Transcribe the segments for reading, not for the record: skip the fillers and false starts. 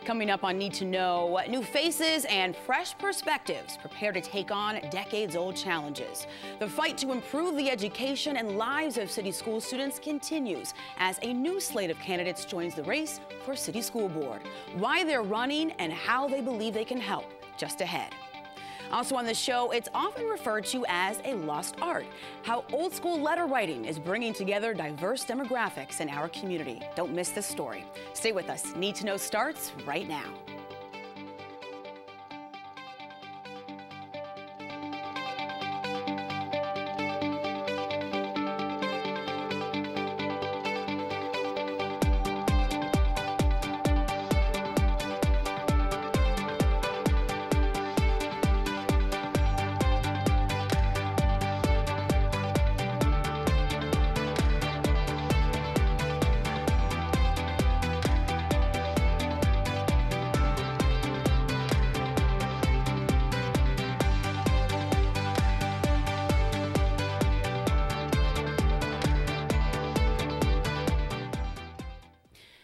Coming up on Need to Know, new faces and fresh perspectives prepare to take on decades-old challenges. The fight to improve the education and lives of city school students continues as a new slate of candidates joins the race for City School Board. Why they're running and how they believe they can help, just ahead. Also on the show, it's often referred to as a lost art, how old school letter writing is bringing together diverse demographics in our community. Don't miss this story. Stay with us. Need to Know starts right now.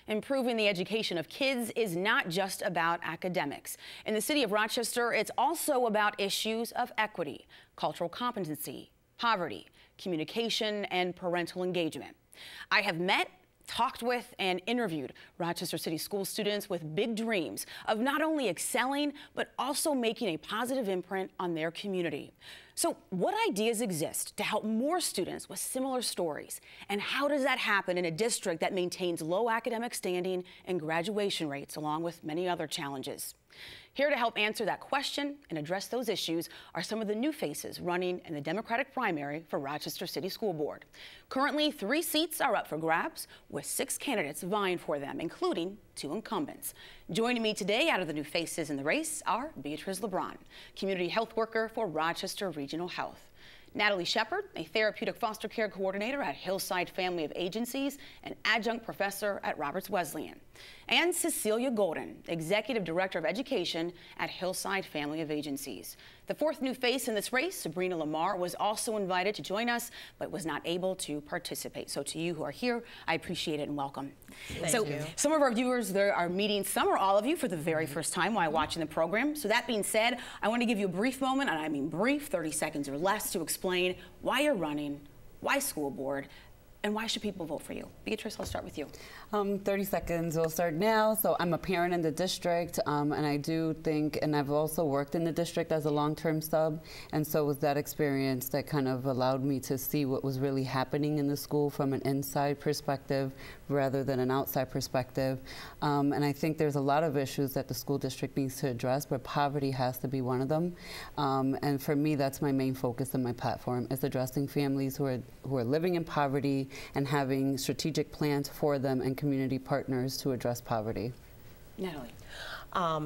Improving the education of kids is not just about academics. In the city of Rochester, it's also about issues of equity, cultural competency, poverty, communication, and parental engagement. I have met, talked with, and interviewed Rochester City School students with big dreams of not only excelling, but also making a positive imprint on their community. So what ideas exist to help more students with similar stories? And how does that happen in a district that maintains low academic standing and graduation rates, along with many other challenges? Here to help answer that question and address those issues are some of the new faces running in the Democratic primary for Rochester City School Board. Currently, 3 seats are up for grabs, with 6 candidates vying for them, including 2 incumbents. Joining me today out of the new faces in the race are Beatrice LeBron, community health worker for Rochester Regional Health; Natalie Shepard, a therapeutic foster care coordinator at Hillside Family of Agencies and adjunct professor at Roberts Wesleyan; and Cecilia Golden, executive director of education at Hillside Family of Agencies. The 4th new face in this race, Sabrina Lamar, was also invited to join us, but was not able to participate. So to you who are here, I appreciate it and welcome. Thank you. Some of our viewers there are meeting some or all of you for the very first time while watching the program. So that being said, I want to give you a brief moment, and I mean brief, 30 seconds or less, to explain why you're running, why school board, and why should people vote for you? Beatrice, I'll start with you. 30 seconds, we'll start now. So I'm a parent in the district, and I do think, and I've also worked in the district as a long-term sub, and so was that experience that kind of allowed me to see what was really happening in the school from an inside perspective rather than an outside perspective. And I think there's a lot of issues that the school district needs to address, but poverty has to be one of them. And for me, that's my main focus in my platform, is addressing families who are living in poverty and having strategic plans for them and community partners to address poverty. Natalie.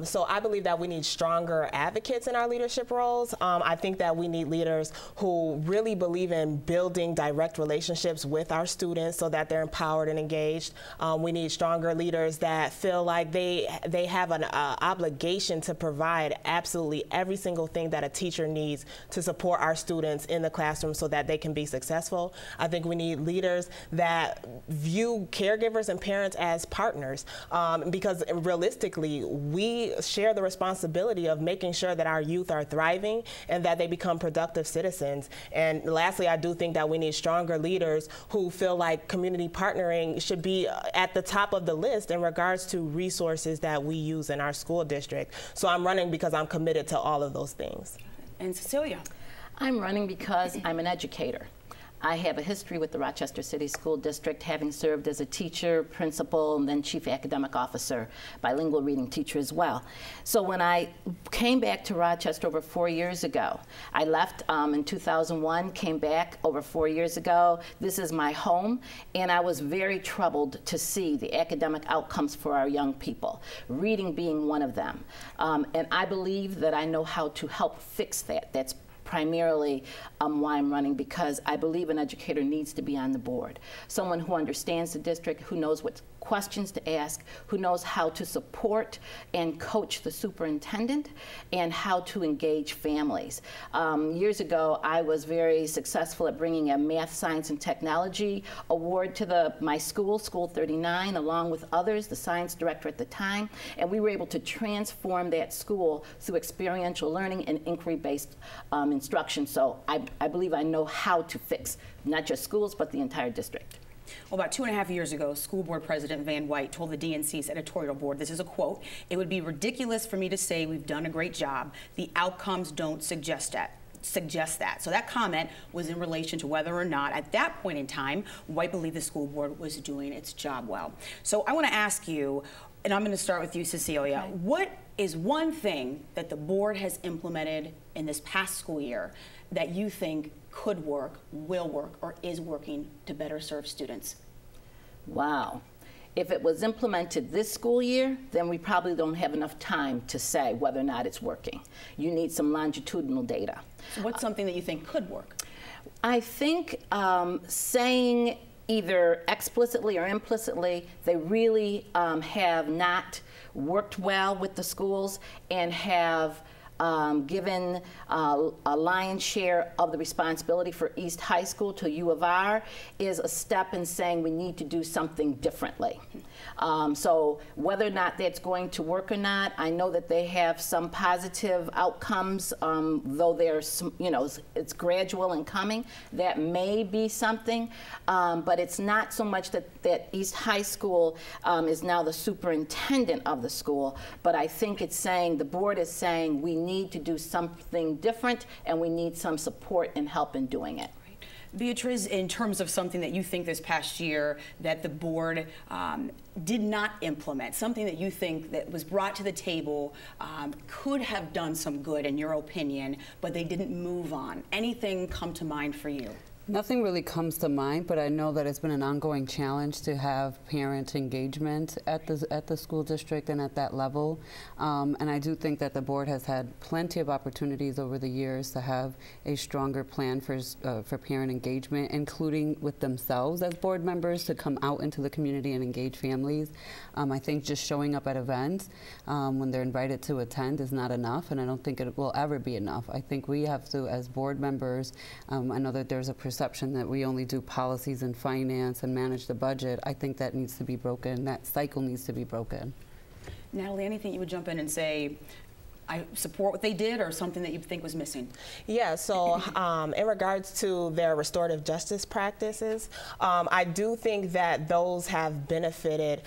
So I believe that we need stronger advocates in our leadership roles. I think that we need leaders who really believe in building direct relationships with our students so that they're empowered and engaged. We need stronger leaders that feel like they have an obligation to provide absolutely every single thing that a teacher needs to support our students in the classroom so that they can be successful. I think we need leaders that view caregivers and parents as partners, because realistically, we share the responsibility of making sure that our youth are thriving and that they become productive citizens. And lastly, I do think that we need stronger leaders who feel like community partnering should be at the top of the list in regards to resources that we use in our school district. So I'm running because I'm committed to all of those things. And Cecilia? I'm running because I'm an educator. I have a history with the Rochester City School District, having served as a teacher, principal, and then chief academic officer, bilingual reading teacher as well. So when I came back to Rochester over 4 years ago, I left in 2001, came back over 4 years ago. This is my home, and I was very troubled to see the academic outcomes for our young people, reading being one of them. And I believe that I know how to help fix that. That's primarily why I'm running, because I believe an educator needs to be on the board. Someone who understands the district, who knows what questions to ask, who knows how to support and coach the superintendent, and how to engage families. Years ago, I was very successful at bringing a Math, Science, and Technology award to my school, School 39, along with others, the science director at the time, and we were able to transform that school through experiential learning and inquiry-based instruction. So I believe I know how to fix not just schools, but the entire district. Well, about 2.5 years ago, School Board President Van White told the DNC's editorial board, this is a quote, "It would be ridiculous for me to say we've done a great job. The outcomes don't suggest that." So that comment was in relation to whether or not, at that point in time, White believed the school board was doing its job well. So I want to ask you, and I'm going to start with you, Cecilia, okay. What is one thing that the board has implemented in this past school year that you think could work, will work, or is working to better serve students? Wow. If it was implemented this school year, then we probably don't have enough time to say whether or not it's working. You need some longitudinal data. So what's something that you think could work? I think saying either explicitly or implicitly they really have not worked well with the schools and have given a lion's share of the responsibility for East High School to U of R is a step in saying we need to do something differently. So whether or not that's going to work or not, I know that they have some positive outcomes, though there's, you know, it's gradual and coming. That may be something, but it's not so much that East High School is now the superintendent of the school, but I think it's saying, the board is saying we need to do something different and we need some support and help in doing it. Beatriz, in terms of something that you think this past year that the board did not implement, something that you think that was brought to the table could have done some good in your opinion, but they didn't move on. Anything come to mind for you? Nothing really comes to mind, but I know that it's been an ongoing challenge to have parent engagement at the school district and at that level. And I do think that the board has had plenty of opportunities over the years to have a stronger plan for parent engagement, including with themselves as board members to come out into the community and engage families. I think just showing up at events when they're invited to attend is not enough, and I don't think it will ever be enough. I think we have to, as board members, I know that there's a perception that we only do policies and finance and manage the budget. I think that needs to be broken. That cycle needs to be broken. Natalie, anything you would jump in and say, I support what they did, or something that you think was missing? Yeah, so in regards to their restorative justice practices, I do think that those have benefited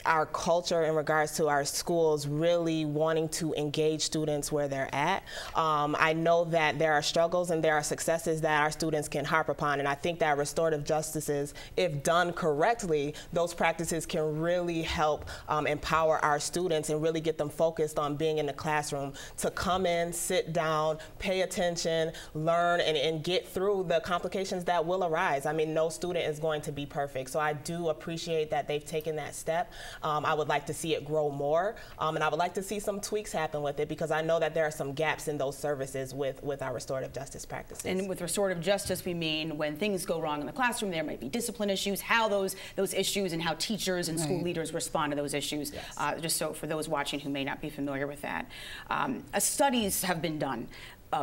our culture in regards to our schools really wanting to engage students where they're at. I know that there are struggles and there are successes that our students can harp upon, and I think that restorative justices, if done correctly, those practices can really help empower our students and really get them focused on being in the classroom, to come in, sit down, pay attention, learn, and get through the complications that will arise. I mean, no student is going to be perfect, so I do appreciate that they've taken that step. I would like to see it grow more, and I would like to see some tweaks happen with it, because I know that there are some gaps in those services with our restorative justice practices. And with restorative justice, we mean when things go wrong in the classroom, there might be discipline issues, how those issues and how teachers and school leaders respond to those issues. Yes. Just so for those watching who may not be familiar with that. Studies have been done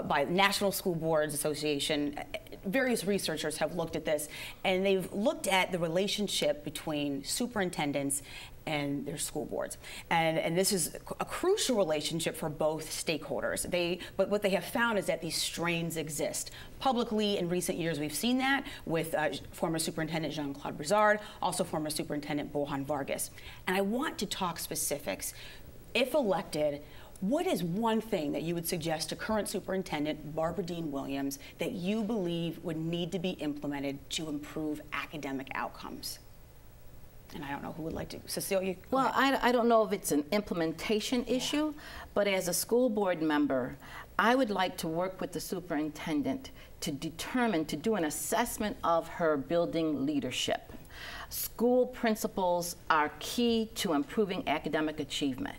by National School Boards Association. Various researchers have looked at this, and they've looked at the relationship between superintendents and their school boards. And this is a crucial relationship for both stakeholders. But what they have found is that these strains exist. Publicly, in recent years, we've seen that with former Superintendent Jean-Claude Brizard, also former Superintendent Bohan Vargas. And I want to talk specifics. If elected, what is one thing that you would suggest to current Superintendent Barbara Dean Williams that you believe would need to be implemented to improve academic outcomes? And I don't know who would like to. Cecilia? Well, I don't know if it's an implementation issue, but as a school board member, I would like to work with the superintendent to determine, to do an assessment of her building leadership. School principals are key to improving academic achievement.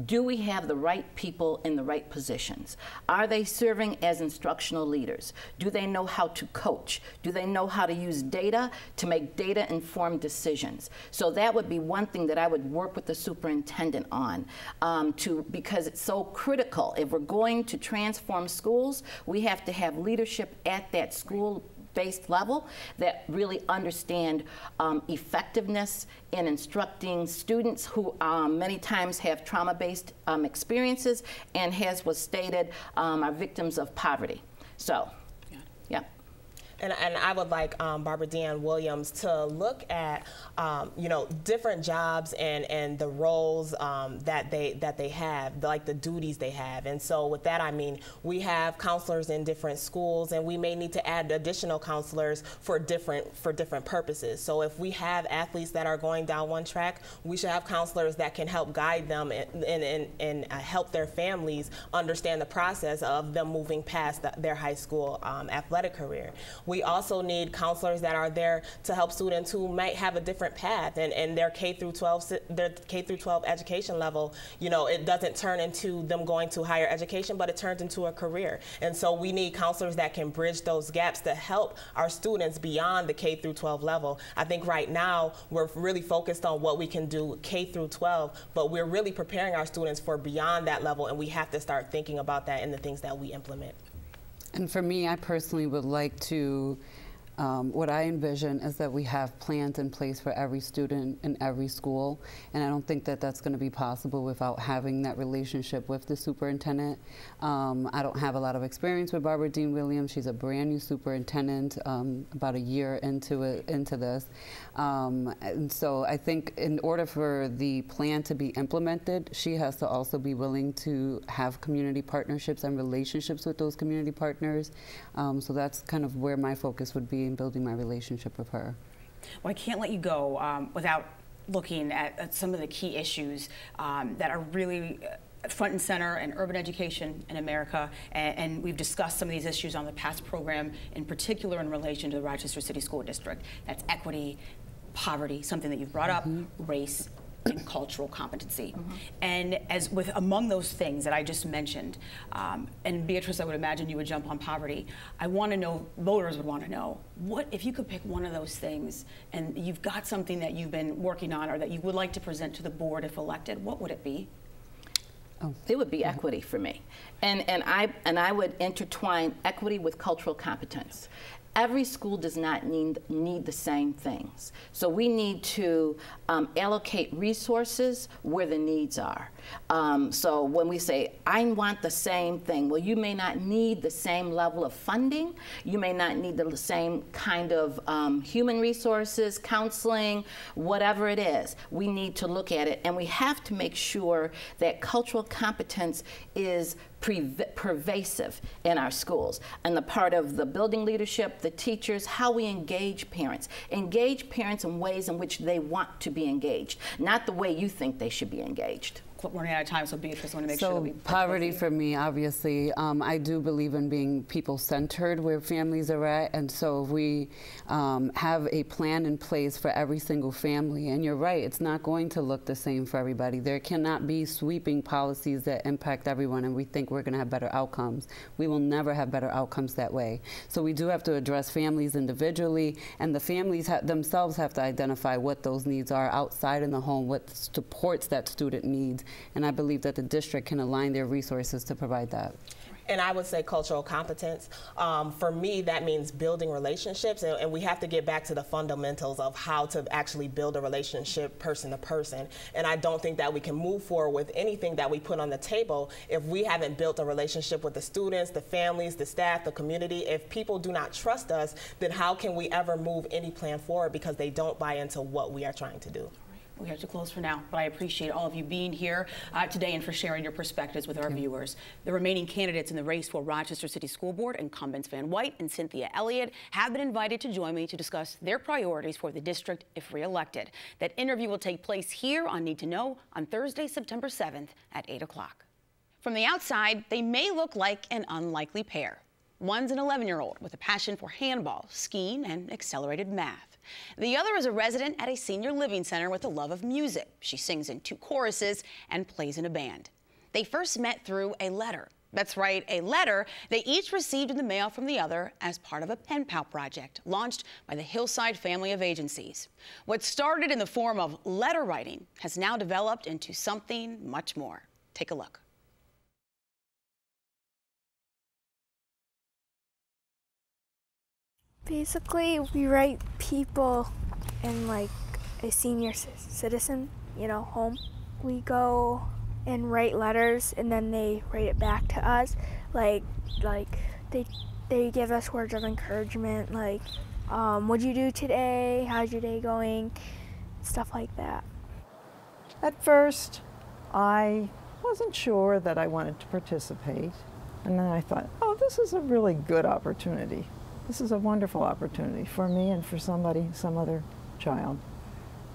Do we have the right people in the right positions? Are they serving as instructional leaders? Do they know how to coach? Do they know how to use data to make data-informed decisions? So that would be one thing that I would work with the superintendent on, because it's so critical. If we're going to transform schools, we have to have leadership at that school-based level that really understand effectiveness in instructing students who many times have trauma-based experiences and, as was stated, are victims of poverty. So, yeah. And I would like Barbara Deanne Williams to look at different jobs and the roles that they have, like the duties they have. And so with that, I mean, we have counselors in different schools, and we may need to add additional counselors for different purposes. So if we have athletes that are going down one track, we should have counselors that can help guide them and help their families understand the process of them moving past their high school athletic career. We also need counselors that are there to help students who might have a different path and their K through 12 education level. It doesn't turn into them going to higher education, but it turns into a career. And so we need counselors that can bridge those gaps to help our students beyond the K through 12 level. I think right now we're really focused on what we can do K through 12, but we're really preparing our students for beyond that level, and we have to start thinking about that in the things that we implement. And for me, I personally would like to, what I envision is that we have plans in place for every student in every school. And I don't think that that's going to be possible without having that relationship with the superintendent. I don't have a lot of experience with Barbara Deanne Williams. She's a brand new superintendent, about a year into this. And so I think in order for the plan to be implemented, she has to also be willing to have community partnerships and relationships with those community partners. So that's kind of where my focus would be in building my relationship with her. Well, I can't let you go without looking at some of the key issues that are really front and center in urban education in America, and we've discussed some of these issues on the past program, in particular in relation to the Rochester City School District. That's equity, poverty, something that you've brought up, race, and cultural competency. And as with among those things that I just mentioned, and Beatrice, I would imagine you would jump on poverty. I want to know, voters would want to know, what if you could pick one of those things and you've got something that you've been working on or that you would like to present to the board if elected, what would it be? Oh. It would be equity for me. And I would intertwine equity with cultural competence. Every school does not need the same things. So we need to allocate resources where the needs are. So when we say, I want the same thing, well, you may not need the same level of funding. You may not need the same kind of human resources, counseling, whatever it is. We need to look at it, and we have to make sure that cultural competence is pervasive in our schools. And the part of the building leadership, the teachers, how we engage parents. Engage parents in ways in which they want to be engaged, not the way you think they should be engaged. We're running out of time, so Beatrice, I want to make sure that we... Poverty for me, obviously, I do believe in being people-centered where families are at, and so if we have a plan in place for every single family, and you're right, it's not going to look the same for everybody. There cannot be sweeping policies that impact everyone, and we think we're going to have better outcomes. We will never have better outcomes that way. So we do have to address families individually, and the families themselves have to identify what those needs are outside in the home, what supports that student needs. And I believe that the district can align their resources to provide that. And I would say cultural competence. For me, that means building relationships, and we have to get back to the fundamentals of how to actually build a relationship person to person. And I don't think that we can move forward with anything that we put on the table if we haven't built a relationship with the students, the families, the staff, the community. If people do not trust us, then how can we ever move any plan forward because they don't buy into what we are trying to do? We have to close for now, but I appreciate all of you being here today and for sharing your perspectives with our viewers. The remaining candidates in the race for Rochester City School Board, incumbents Van White and Cynthia Elliott, have been invited to join me to discuss their priorities for the district if re-elected. That interview will take place here on Need to Know on Thursday, September 7th at 8 o'clock. From the outside, they may look like an unlikely pair. One's an 11-year-old with a passion for handball, skiing, and accelerated math. The other is a resident at a senior living center with a love of music. She sings in 2 choruses and plays in a band. They first met through a letter. That's right, a letter they each received in the mail from the other as part of a pen pal project launched by the Hillside family of agencies. What started in the form of letter writing has now developed into something much more. Take a look. Basically, we write people in like a senior citizen, home. We go and write letters, and then they write it back to us. Like they give us words of encouragement, like, what'd you do today? How's your day going? Stuff like that. At first, I wasn't sure that I wanted to participate, and then I thought, oh, this is a really good opportunity. This is a wonderful opportunity for me and for some other child.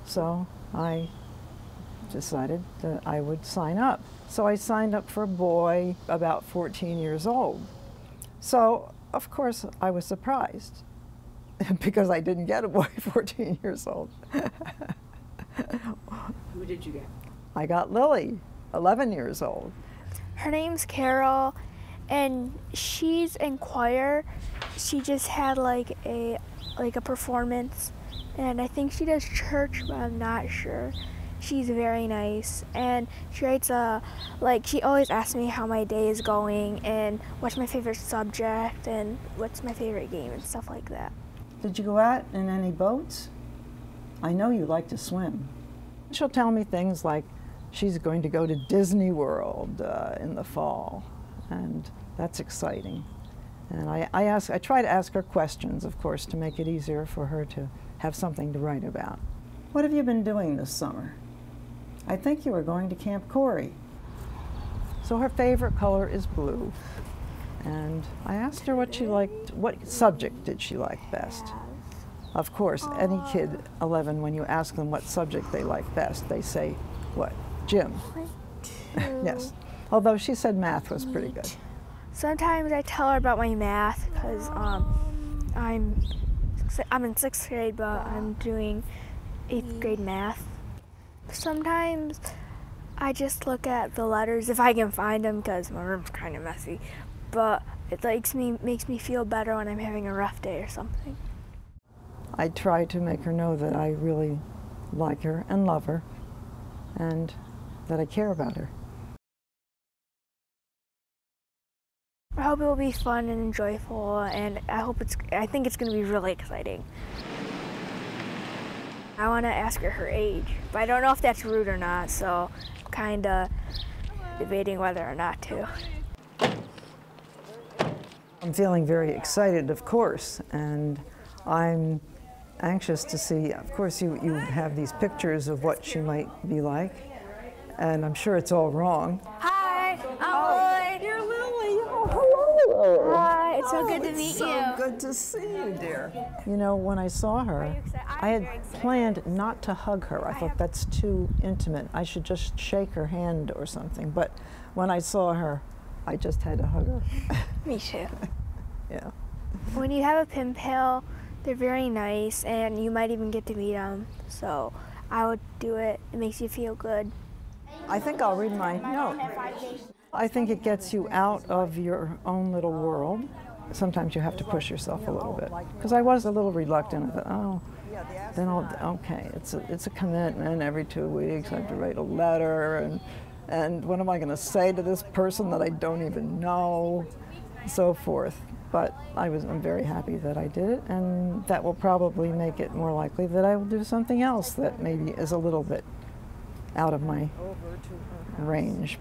So I decided that I would sign up. So I signed up for a boy about 14 years old. So, of course, I was surprised because I didn't get a boy 14 years old. Who did you get? I got Lily, 11 years old. Her name's Carol, and she's in choir. She just had like a performance, and I think she does church, but I'm not sure. She's very nice, and she writes she always asks me how my day is going and what's my favorite subject and what's my favorite game and stuff like that. Did you go out in any boats? I know you like to swim. She'll tell me things like she's going to go to Disney World in the fall, and that's exciting. And I try to ask her questions, of course, to make it easier for her to have something to write about. What have you been doing this summer? I think you were going to Camp Corey. So her favorite color is blue. And I asked her what she liked, what subject did she like best? Of course, any kid 11, when you ask them what subject they like best, they say, what? Gym. Yes. Although she said math was pretty good. Sometimes I tell her about my math because I'm in 6th grade, but I'm doing 8th grade math. Sometimes I just look at the letters if I can find them because my room's kind of messy, but it makes me feel better when I'm having a rough day or something. I try to make her know that I really like her and love her and that I care about her. I hope it will be fun and enjoyable, and I think it's going to be really exciting. I want to ask her age, but I don't know if that's rude or not, so I'm kind of debating whether or not to. I'm feeling very excited, of course, and I'm anxious to see, of course, you have these pictures of what she might be like, and I'm sure it's all wrong. Hi, I'm Lloyd. Dear Lily, oh, hello. Hi, it's so good to meet you. So good to see you, dear. You know, when I saw her, I had planned not to hug her. I thought that's too intimate. I should just shake her hand or something, but when I saw her, I just had to hug her. Me too. Yeah. When you have a pen pal, they're very nice, and you might even get to meet them. So I would do it. It makes you feel good. I think I'll read my note. I think it gets you out of your own little world. Sometimes you have to push yourself a little bit. Because I was a little reluctant. I thought, oh, then okay, it's a commitment. Every 2 weeks I have to write a letter, and what am I going to say to this person that I don't even know, so forth. But I'm very happy that I did it, and that will probably make it more likely that I will do something else that maybe is a little bit out of my range.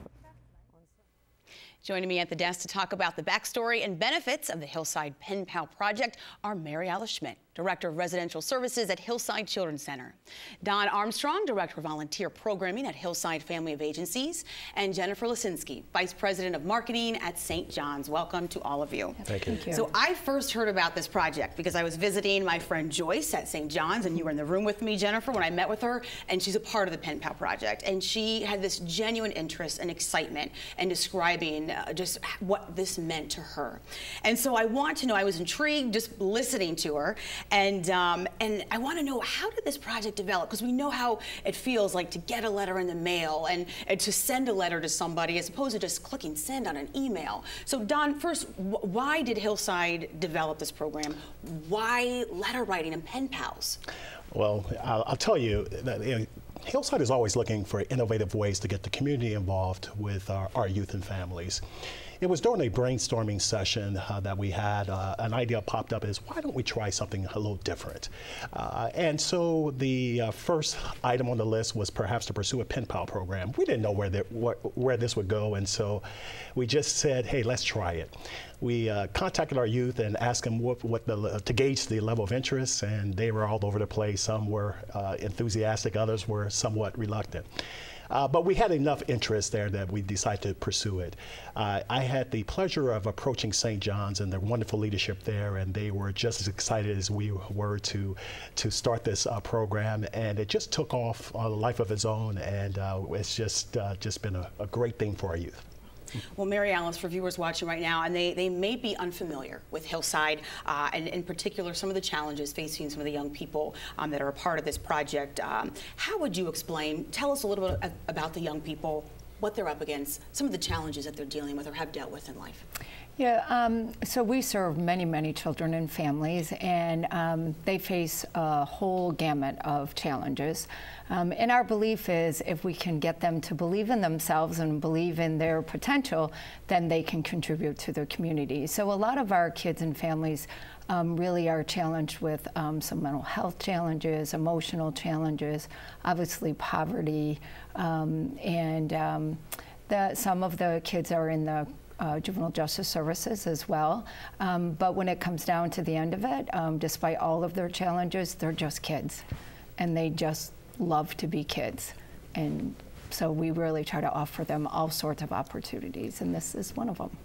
Joining me at the desk to talk about the backstory and benefits of the Hillside Pen Pal Project are Mary Alice Schmidt, Director of Residential Services at Hillside Children's Center, Don Armstrong, Director of Volunteer Programming at Hillside Family of Agencies, and Jennifer Lisinski, Vice President of Marketing at St. John's. Welcome to all of you. Thank you. So I first heard about this project because I was visiting my friend Joyce at St. John's, and you were in the room with me, Jennifer, when I met with her, and she's a part of the Pen Pal Project. And she had this genuine interest and excitement in describing just what this meant to her. And so I want to know, I was intrigued just listening to her, And I want to know, how did this project develop? Because we know how it feels like to get a letter in the mail and to send a letter to somebody as opposed to just clicking send on an email. So Don, first, why did Hillside develop this program? Why letter writing and pen pals? Well, I'll tell you that Hillside is always looking for innovative ways to get the community involved with our youth and families. It was during a brainstorming session that we had, an idea popped up is, why don't we try something a little different? And so the first item on the list was perhaps to pursue a pen pal program. We didn't know where this would go, and so we just said, hey, let's try it. We contacted our youth and asked them to gauge the level of interest, and they were all over the place. Some were enthusiastic, others were somewhat reluctant. But we had enough interest there that we decided to pursue it. I had the pleasure of approaching St. John's and their wonderful leadership there, and they were just as excited as we were to start this program, and it just took off a life of its own, and it's just been a great thing for our youth. Well, Mary Alice, for viewers watching right now, and they may be unfamiliar with Hillside, and in particular some of the challenges facing some of the young people that are a part of this project. How would you explain, tell us a little bit about the young people, what they're up against, some of the challenges that they're dealing with or have dealt with in life? Yeah, so we serve many, many children and families, and they face a whole gamut of challenges. And our belief is if we can get them to believe in themselves and believe in their potential, then they can contribute to their community. So a lot of our kids and families really are challenged with some mental health challenges, emotional challenges, obviously poverty, and some of the kids are in the juvenile justice services as well. But when it comes down to the end of it, despite all of their challenges, they're just kids. And they just love to be kids. And so we really try to offer them all sorts of opportunities, and this is one of them.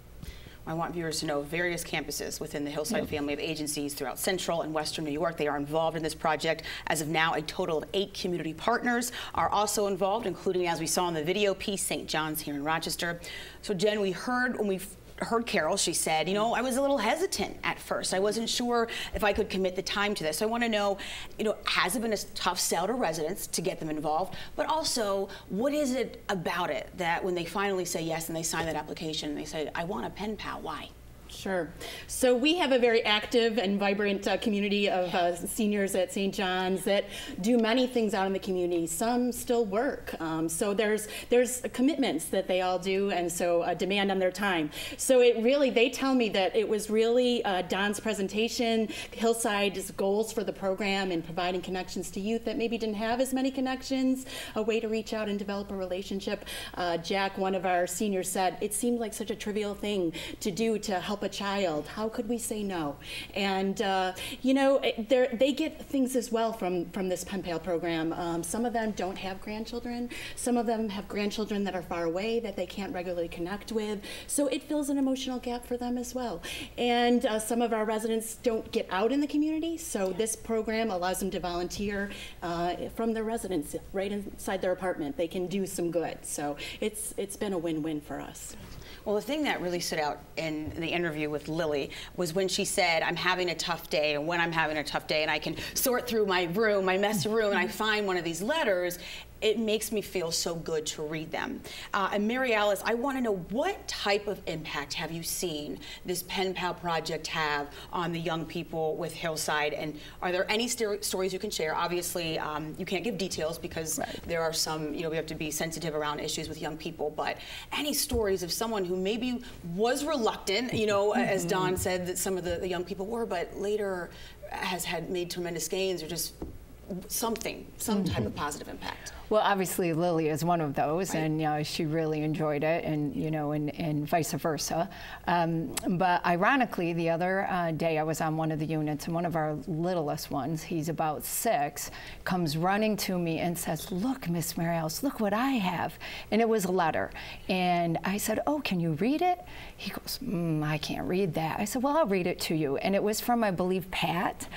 I want viewers to know various campuses within the Hillside family of agencies throughout Central and Western New York. They are involved in this project. As of now, a total of 8 community partners are also involved, including, as we saw in the video piece, St. John's here in Rochester. So Jen, we heard when we heard Carol, she said, you know, I was a little hesitant at first. I wasn't sure if I could commit the time to this. So I want to know, you know, has it been a tough sell to residents to get them involved? But also, what is it about it that when they finally say yes and they sign that application and they say, I want a pen pal, why? Sure. So we have a very active and vibrant community of seniors at St. John's that do many things out in the community. Some still work. So there's commitments that they all do, and so a demand on their time. So it really, they tell me that it was really Don's presentation, Hillside's goals for the program, and providing connections to youth that maybe didn't have as many connections, a way to reach out and develop a relationship. Jack, one of our seniors, said it seemed like such a trivial thing to do to help a child. How could we say no? And you know, they get things as well from this pen pal program. Some of them don't have grandchildren. Some of them have grandchildren that are far away that they can't regularly connect with. So it fills an emotional gap for them as well. And some of our residents don't get out in the community, so this program allows them to volunteer from their residence right inside their apartment. They can do some good. So it's been a win-win for us. Well, the thing that really stood out in the interview with Lily was when she said, I'm having a tough day, and when I'm having a tough day and I can sort through my room, my messy room, and I find one of these letters, it makes me feel so good to read them. And Mary Alice, I want to know, what type of impact have you seen this Pen Pal project have on the young people with Hillside? And are there any stories you can share? Obviously, you can't give details because there are some, you know, we have to be sensitive around issues with young people, but any stories of someone who maybe was reluctant, you know, as Don said that some of the young people were, but later has made tremendous gains, or just some type of positive impact? Well, obviously Lily is one of those, and she really enjoyed it, and and vice versa. But ironically, the other day I was on one of the units, and one of our littlest ones, he's about 6, comes running to me and says, "Look, Miss Mary Alice, look what I have," and it was a letter. And I said, "Oh, can you read it?" He goes, "I can't read that." I said, "Well, I'll read it to you," and it was from, I believe, Pat.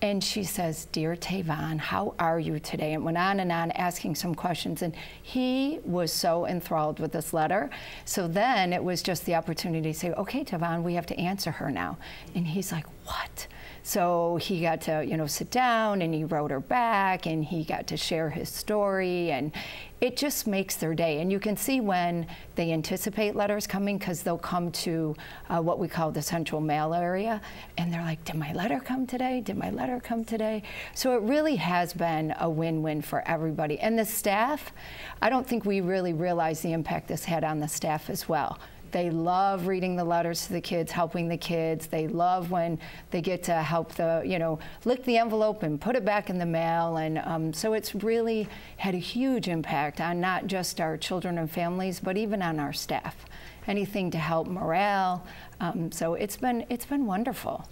And she says, "Dear Tavon, how are you today?" And went on and on, asking some questions. And he was so enthralled with this letter. So then it was just the opportunity to say, "Okay, Tavon, we have to answer her now." And he's like, "What?" So he got to, you know, sit down and he wrote her back and he got to share his story, and it just makes their day. And you can see when they anticipate letters coming, because they'll come to what we call the central mail area, and they're like, did my letter come today? Did my letter come today? So it really has been a win-win for everybody. And the staff, I don't think we really realize the impact this had on the staff as well. They love reading the letters to the kids, helping the kids. They love when they get to help the, you know, lick the envelope and put it back in the mail. And so it's really had a huge impact on not just our children and families, but even on our staff. Anything to help morale. So it's been wonderful.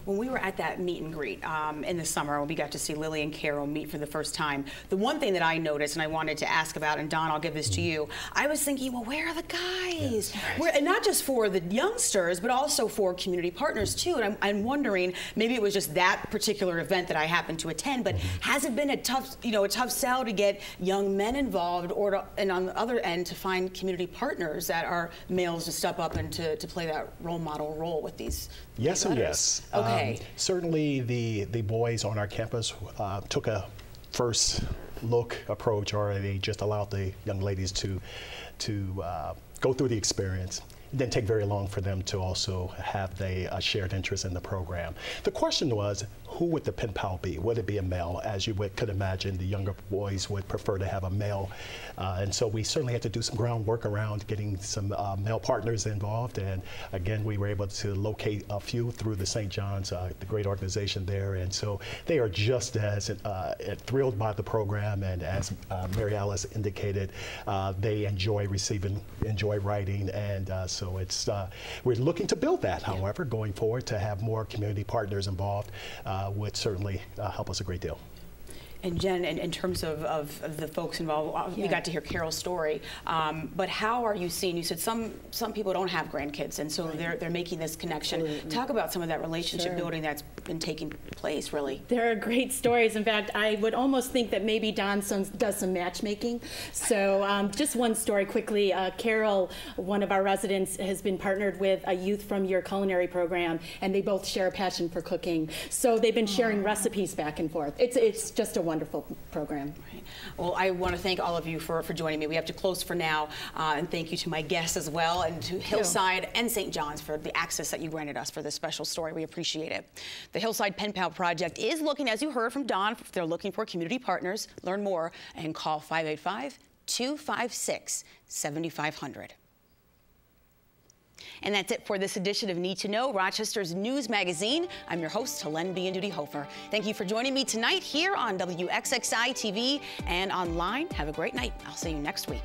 When we were at that meet and greet in the summer, when we got to see Lily and Carol meet for the first time, the one thing that I noticed and I wanted to ask about, and Don, I'll give this to you, I was thinking, well, where are the guys? Yes. And not just for the youngsters, but also for community partners too. And I'm wondering, maybe it was just that particular event that I happened to attend, but has it been a tough sell to get young men involved, or and on the other end to find community partners that are males to step up and to play that role model role with these? Yes and yes. Okay. Certainly the boys on our campus took a first look approach, or they just allowed the young ladies to go through the experience. It didn't take very long for them to also have the shared interest in the program. The question was, who would the pen pal be? Would it be a male? As you could imagine, the younger boys would prefer to have a male. And so we certainly had to do some groundwork around getting some male partners involved. And again, we were able to locate a few through the St. John's, the great organization there. And so they are just as thrilled by the program. And as Mary Alice indicated, they enjoy writing. And so it's, we're looking to build that, however, going forward, to have more community partners involved. Would certainly help us a great deal. And Jen, in terms of the folks involved, we got to hear Carol's story, but how are you seeing? You said some people don't have grandkids, and so they're making this connection. Absolutely. Talk about some of that relationship building that's been taking place, really. There are great stories. In fact, I would almost think that maybe Don does some matchmaking. So just one story quickly. Carol, one of our residents, has been partnered with a youth from your culinary program, and they both share a passion for cooking. So they've been sharing recipes back and forth. It's just a wonderful program. Right. Well, I want to thank all of you for joining me. We have to close for now, and thank you to my guests as well, and to Hillside and St. John's for the access that you granted us for this special story. We appreciate it. The Hillside Pen Pal Project is looking, as you heard from Don, they're looking for community partners. Learn more and call 585-256-7500. And that's it for this edition of Need to Know, Rochester's news magazine. I'm your host, Helene Bianduti-Hofer. Thank you for joining me tonight here on WXXI TV and online. Have a great night. I'll see you next week.